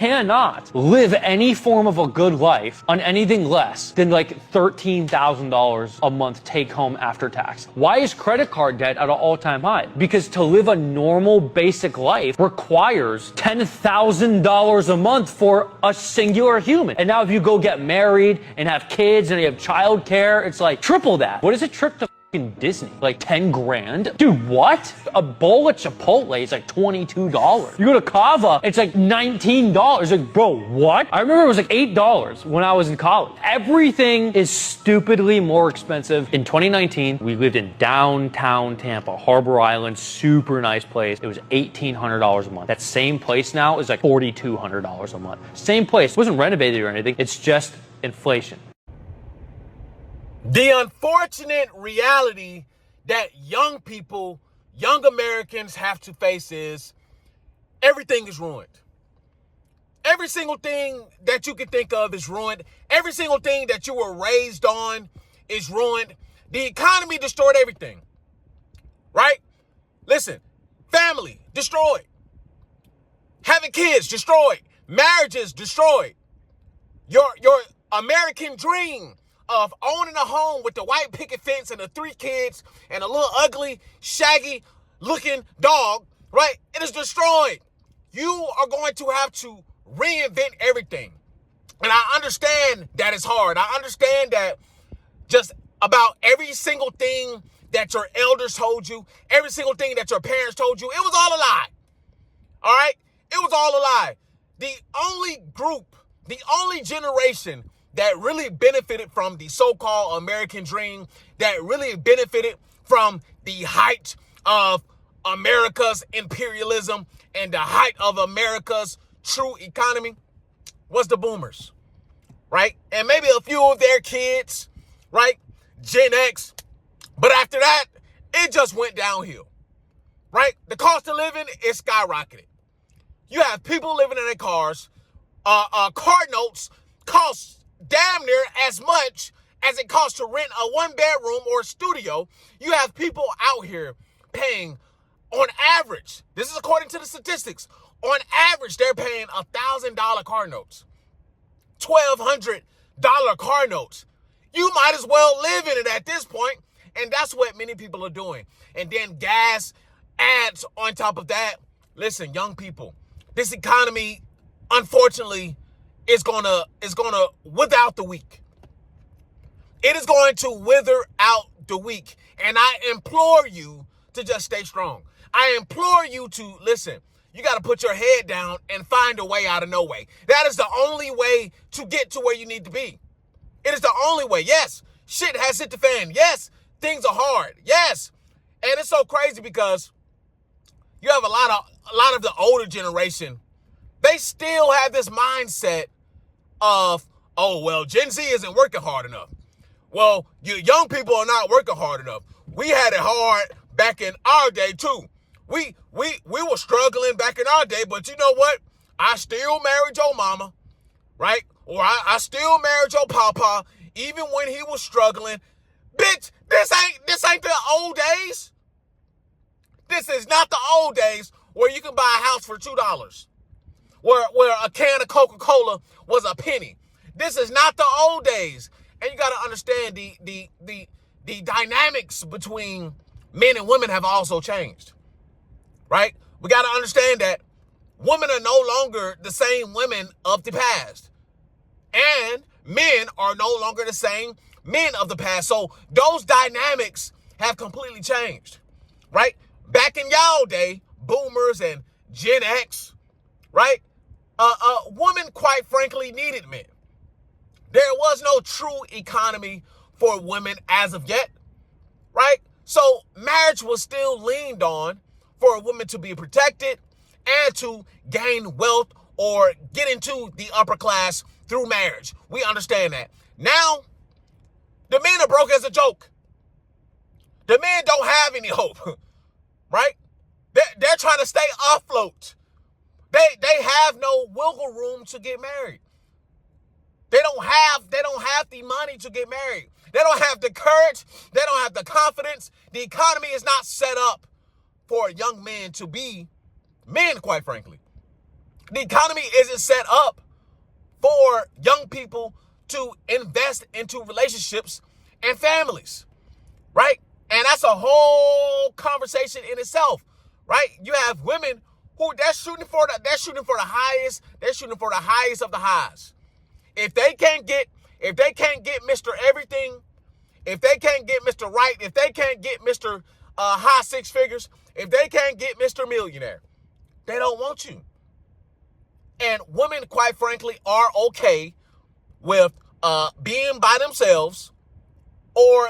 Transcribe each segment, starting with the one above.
cannot live any form of a good life on anything less than like $13,000 a month take home after tax. Why is credit card debt at an all-time high? Because to live a normal basic life requires $10,000 a month for a singular human. And now if you go get married and have kids and you have childcare, it's like triple that. What is a trip to Disney? Like 10 grand? Dude, what? A bowl at Chipotle is like $22. You go to Cava, it's like $19. Like, bro, what? I remember it was like $8 when I was in college. Everything is stupidly more expensive. In 2019, we lived in downtown Tampa, Harbor Island, super nice place. It was $1,800 a month. That same place now is like $4,200 a month. Same place. It wasn't renovated or anything. It's just inflation. The unfortunate reality that young people, young Americans have to face is everything is ruined. Every single thing that you can think of is ruined. Every single thing that you were raised on is ruined. The economy destroyed everything, right? Listen, family destroyed. Having kids destroyed. Marriages destroyed. Your American dream of owning a home with the white picket fence and the 3 kids and a little ugly, shaggy looking dog, right? It is destroyed. You are going to have to reinvent everything. And I understand that it's hard. I understand that just about every single thing that your elders told you, every single thing that your parents told you, it was all a lie. All right? It was all a lie. The only group, the only generation that really benefited from the so-called American dream, that really benefited from the height of America's imperialism and the height of America's true economy was the boomers, right? And maybe a few of their kids, right? Gen X. But after that, it just went downhill, right? The cost of living is skyrocketed. You have people living in their cars. Car notes cost damn near as much as it costs to rent a 1-bedroom or a studio. You have people out here paying, on average, this is according to the statistics, on average, they're paying $1,000 car notes, $1,200 car notes. You might as well live in it at this point, and that's what many people are doing. And then gas adds on top of that. Listen, young people, this economy, unfortunately, is gonna wither out the weak. It is going to wither out the weak. And I implore you to just stay strong. I implore you to listen. You got to put your head down and find a way out of no way. That is the only way to get to where you need to be. It is the only way. Yes, shit has hit the fan. Yes, things are hard. Yes. And it's so crazy because you have a lot of the older generation. They still have this mindset of, oh, well, Gen Z isn't working hard enough. Well, you young people are not working hard enough. We had it hard back in our day, too. We were struggling back in our day, but you know what? I still married your mama, right? Or I still married your papa, even when he was struggling. Bitch, this ain't the old days. This is not the old days where you can buy a house for $2. Where a can of Coca-Cola was a penny. This is not the old days. And you got to understand the dynamics between men and women have also changed, right? We got to understand that women are no longer the same women of the past. And men are no longer the same men of the past. So those dynamics have completely changed, right? Back in y'all day, boomers and Gen X, right? Women, quite frankly, needed men. There was no true economy for women as of yet, right? So marriage was still leaned on for a woman to be protected and to gain wealth or get into the upper class through marriage. We understand that. Now, the men are broke as a joke. The men don't have any hope, right? They're trying to stay afloat. They have no wiggle room to get married. They don't have the money to get married. They don't have the courage. They don't have the confidence. The economy is not set up for young men to be men, quite frankly. The economy isn't set up for young people to invest into relationships and families, right? And that's a whole conversation in itself, right? You have women who they're shooting for the highest, they're shooting for the highest of the highs. If they can't get Mr. Everything, if they can't get Mr. Right, if they can't get Mr. High six figures, if they can't get Mr. Millionaire, they don't want you. And women, quite frankly, are okay with being by themselves or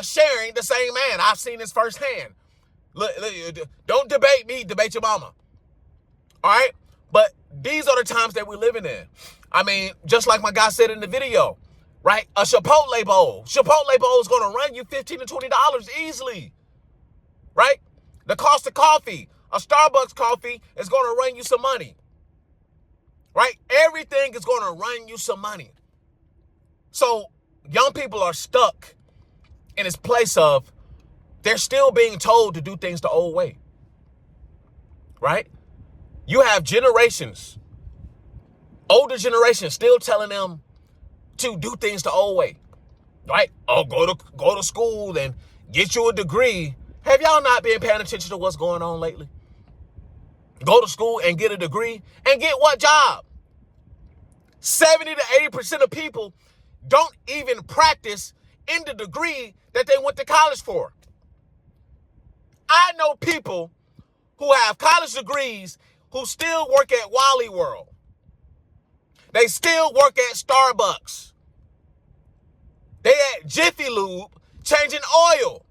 sharing the same man. I've seen this firsthand. Look, don't debate me, debate your mama. All right? But these are the times that we're living in. I mean, just like my guy said in the video, right? A Chipotle bowl. Chipotle bowl is going to run you $15 to $20 easily, right? The cost of coffee, a Starbucks coffee is going to run you some money, right? Everything is going to run you some money. So young people are stuck in this place of they're still being told to do things the old way, right? You have generations, older generations still telling them to do things the old way, right? Oh, go to school and get you a degree. Have y'all not been paying attention to what's going on lately? Go to school and get a degree and get what job? 70 to 80% of people don't even practice in the degree that they went to college for. I know people who have college degrees who still work at Wally World. They still work at Starbucks. They at Jiffy Lube changing oil.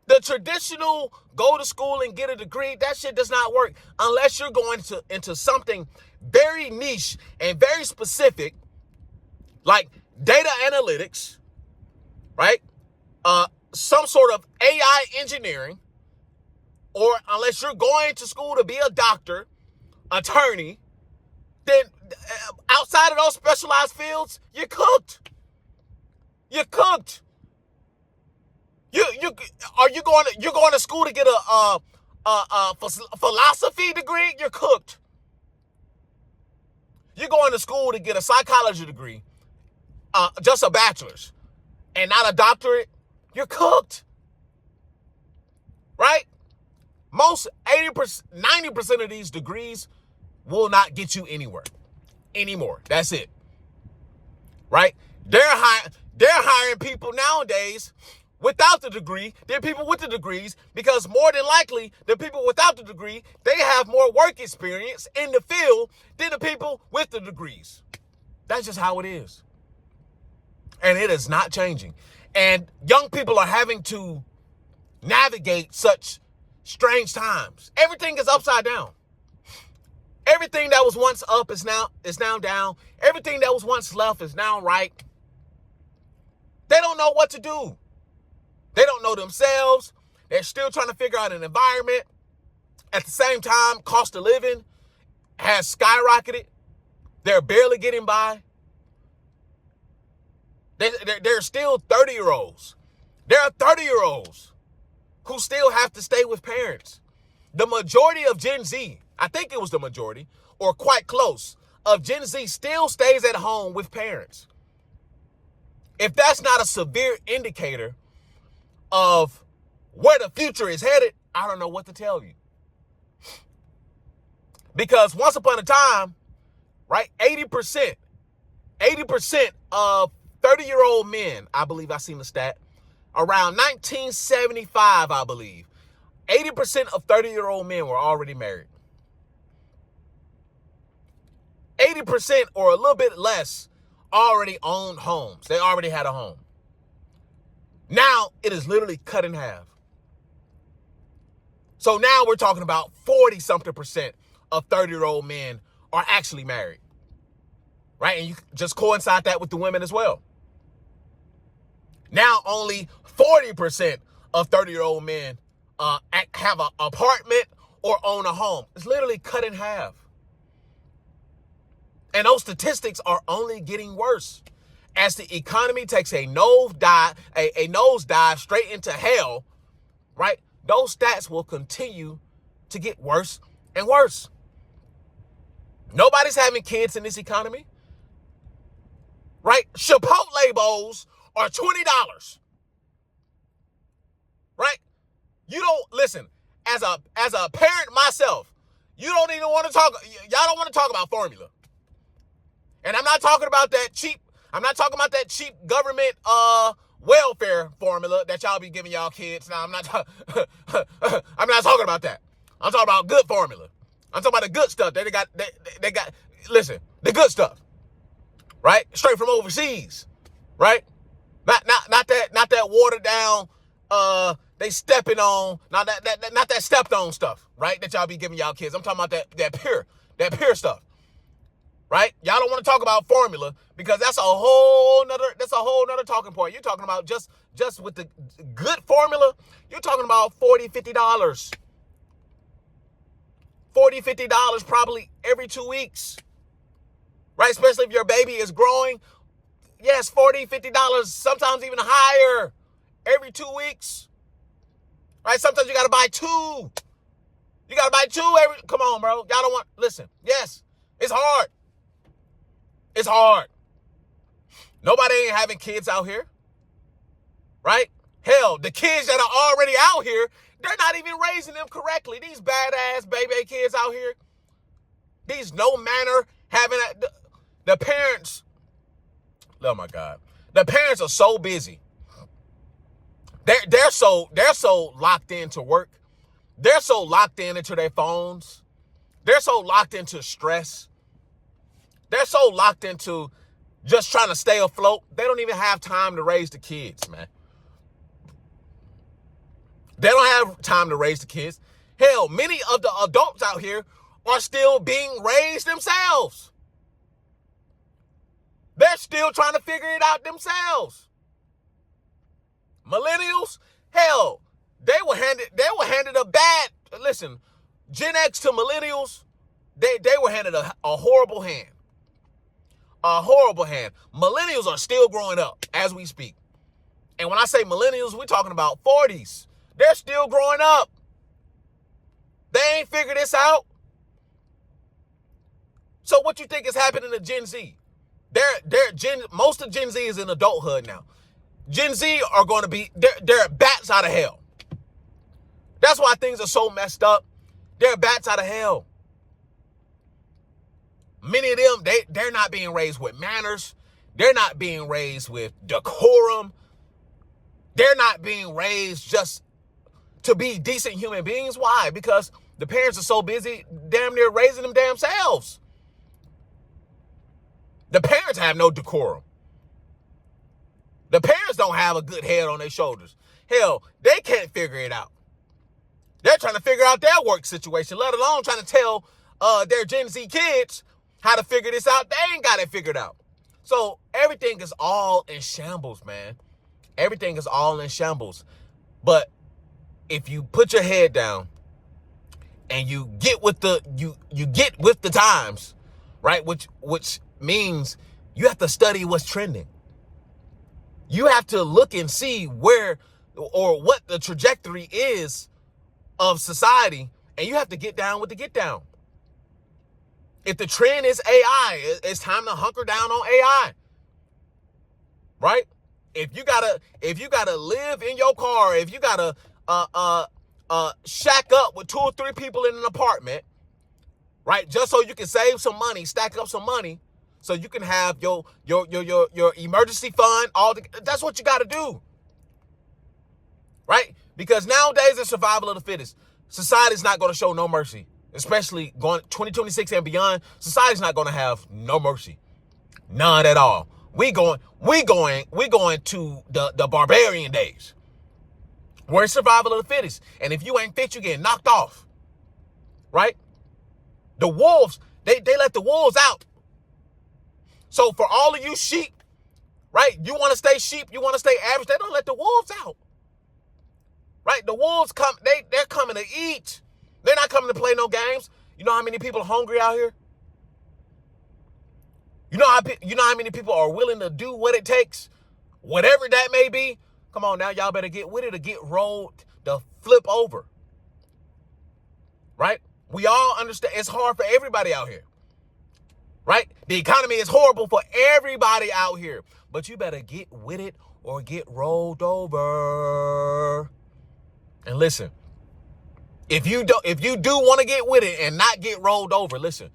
The traditional go to school and get a degree, that shit does not work unless you're going into something very niche and very specific, like data analytics, right? Some sort of AI engineering, or unless you're going to school to be a doctor, attorney, then outside of those specialized fields, you're cooked. You're cooked. You're going to school to get a philosophy degree? You're cooked. You're going to school to get a psychology degree, just a bachelor's, and not a doctorate? You're cooked. Right? Most 80%, 90% of these degrees will not get you anywhere anymore. That's it. Right? They're hiring people nowadays without the degree than people with the degrees, because more than likely the people without the degree, they have more work experience in the field than the people with the degrees. That's just how it is. And it is not changing. And young people are having to navigate such strange times. Everything is upside down. Everything that was once up is now down. Everything that was once left is now right. They don't know what to do. They don't know themselves. They're still trying to figure out an environment. At the same time, cost of living has skyrocketed. They're barely getting by. They're still 30-year-olds. There are 30-year-olds who still have to stay with parents. The majority of Gen Z, I think it was the majority, or quite close, of Gen Z still stays at home with parents. If that's not a severe indicator of where the future is headed, I don't know what to tell you. Because once upon a time, right, 80% of 30-year-old men, I believe I seen the stat, around 1975, I believe, 80% of 30-year-old men were already married. 80% or a little bit less already owned homes. They already had a home. Now it is literally cut in half. So now we're talking about 40-something% of 30-year-old men are actually married. Right? And you just coincide that with the women as well. Now only 40% of 30-year-old men have an apartment or own a home. It's literally cut in half. And those statistics are only getting worse as the economy takes a nosedive straight into hell, right? Those stats will continue to get worse and worse. Nobody's having kids in this economy, right? Chipotle bowls are $20, right? You don't listen. As a parent myself, you don't even want to talk. Y'all don't want to talk about formula, and I'm not talking about that cheap. I'm not talking about that cheap government welfare formula that y'all be giving y'all kids. Now I'm not talking about that. I'm talking about good formula. I'm talking about the good stuff. They got listen, the good stuff. Right? Straight from overseas. Right? Not that watered down they stepping on, not that stepped on stuff, right? That y'all be giving y'all kids. I'm talking about that pure stuff. Right? Y'all don't want to talk about formula because that's a whole nother talking point. You're talking about just with the good formula, you're talking about $40, $50. $40, $50 probably every 2 weeks. Right? Especially if your baby is growing. Yes, $40, $50, sometimes even higher every 2 weeks. Right? Sometimes you got to buy two. You got to buy two every, come on, bro. Y'all don't want, listen, yes, it's hard. It's hard. Nobody ain't having kids out here. Right? Hell, the kids that are already out here, they're not even raising them correctly. These badass baby kids out here, these no manner having the parents. Oh my God, the parents are so busy. They're so locked into work. They're so locked into their phones. They're so locked into stress. They're so locked into just trying to stay afloat. They don't even have time to raise the kids, man. They don't have time to raise the kids. Hell, many of the adults out here are still being raised themselves. They're still trying to figure it out themselves. Millennials, hell, they were handed a bad, listen, Gen X to millennials, they were handed a horrible hand. A horrible hand. Millennials are still growing up as we speak. And when I say millennials, we're talking about 40s. They're still growing up. They ain't figured this out. So what you think is happening to Gen Z? Most of Gen Z is in adulthood now. Gen Z are going to be, they're bats out of hell. That's why things are so messed up. They're bats out of hell. Many of them, they're not being raised with manners. They're not being raised with decorum. They're not being raised just to be decent human beings. Why? Because the parents are so busy damn near raising them damn selves. The parents have no decorum. The parents don't have a good head on their shoulders. Hell, they can't figure it out. They're trying to figure out their work situation, let alone trying to tell their Gen Z kids how to figure this out. They ain't got it figured out. So everything is all in shambles, man. Everything is all in shambles. But if you put your head down and you get with the you get with the times, right? Which means you have to study what's trending. You have to look and see where or what the trajectory is of society, and you have to get down with the get down. If the trend is AI, it's time to hunker down on AI. Right? If you gotta live in your car, if you gotta shack up with 2 or 3 people in an apartment, right? Just so you can save some money, stack up some money, so you can have your emergency fund. That's what you gotta do. Right? Because nowadays it's survival of the fittest. Society's not gonna show no mercy. Especially going 2026 and beyond, society's not going to have no mercy. None at all. We going to the barbarian days. Where it's survival of the fittest. And if you ain't fit, you get knocked off. Right? The wolves, they let the wolves out. So for all of you sheep, right? You want to stay sheep, you want to stay average, they don't let the wolves out. Right? The wolves come, they're coming to eat. They're not coming to play no games. You know how many people are hungry out here? You know how many people are willing to do what it takes? Whatever that may be. Come on now, y'all better get with it or get rolled the flip over. Right? We all understand it's hard for everybody out here, right? The economy is horrible for everybody out here, but you better get with it or get rolled over. And listen, if you do want to get with it and not get rolled over, listen,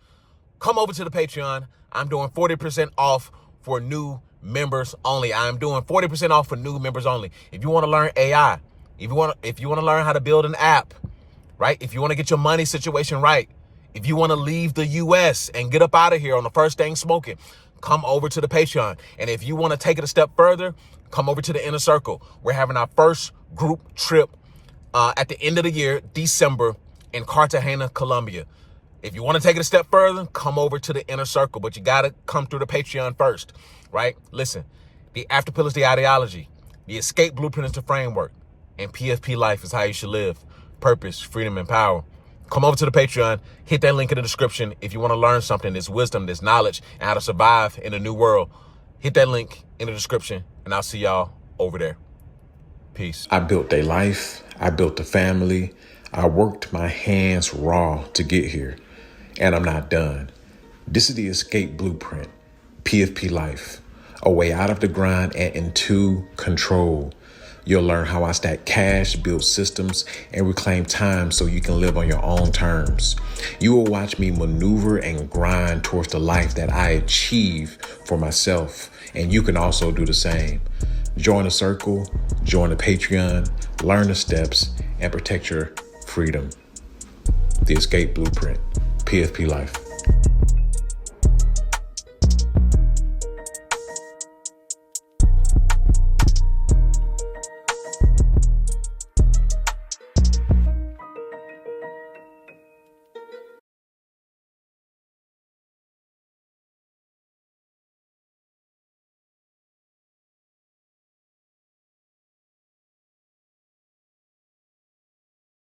come over to the Patreon. I'm doing 40% off for new members only. I'm doing 40% off for new members only. If you want to learn AI, if you want to learn how to build an app, right? If you want to get your money situation right, if you want to leave the US and get up out of here on the first thing smoking, come over to the Patreon. And if you want to take it a step further, come over to the Inner Circle. We're having our first group trip at the end of the year, December, in Cartagena, Colombia. If you want to take it a step further, come over to the Inner Circle, but you got to come through the Patreon first, right? Listen, the after pill is the ideology. The escape blueprint is the framework. And PFP life is how you should live. Purpose, freedom, and power. Come over to the Patreon. Hit that link in the description if you want to learn something. There's wisdom, there's knowledge, and how to survive in a new world. Hit that link in the description, and I'll see y'all over there. Peace. I built a life. I built a family. I worked my hands raw to get here, and I'm not done. This is the escape blueprint, PFP life, a way out of the grind and into control. You'll learn how I stack cash, build systems, and reclaim time so you can live on your own terms. You will watch me maneuver and grind towards the life that I achieve for myself, and you can also do the same. Join the circle, join the Patreon, learn the steps, and protect your freedom. The escape blueprint, PFP life.